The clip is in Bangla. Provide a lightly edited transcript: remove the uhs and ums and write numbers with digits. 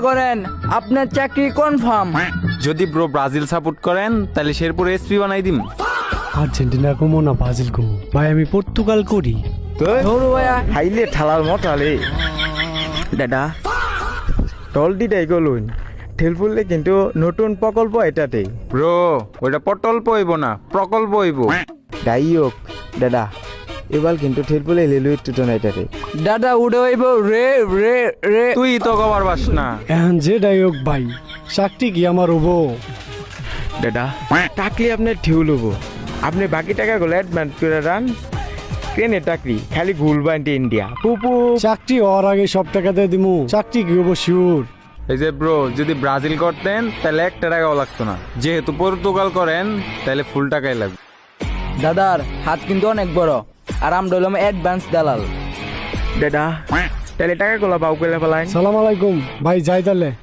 করেন আপনার চাকরি কনফার্ম। যদি ব্রো ব্রাজিল সাপোর্ট করেন তাহলে শেরপুরে এসপি বানাই দিম। আর্জেন্টিনা কমো না ব্রাজিল কমো, ভাই আমি পর্তুগাল করি। ধরু ভাইয়া হাইলে ঠালার মতালে দাদা টলটিটাই গলুন ঠেল পড়লে কিন্তু নতুন প্রকল্প এটাতে ব্রো ওইটা প্রকল্প হইব না, প্রকল্প হইব। যাই হোক দাদা এবার কিন্তু ঠেল পড়লে লেলু একটু না এটাতে দাদা উড়ে হইব রে রে রে। তুই তো কবার পাস না। এখন যে ডাইক ভাই চাকরি কি আমার হবো? দাদা টাকলি আপনার ঠেউ লব, আপনি বাকি টাকাগুলো অ্যাডভান্স করে দেন। ট্রেনে চাকরি খালি ঘুরবেন ইন্ডিয়া পুপু। চাকরি হওয়ার আগে সব টাকা দিয়ে দিমু, চাকরি কি হবো শিওর। এই যে ব্রো যদি ব্রাজিল করতেন তাহলে 1 টাকাও লাগতো না, যেহেতু পর্তুগাল করেন তাহলে ফুল টাকাই লাগবে। দাদার হাত কিন্তু অনেক বড়, আর আমরা হলাম অ্যাডভান্স দালাল। দাদা তাহলে টাকাগুলো বাউ করে ফেলাইন। সালাম আলাইকুম ভাই, যাই তাহলে।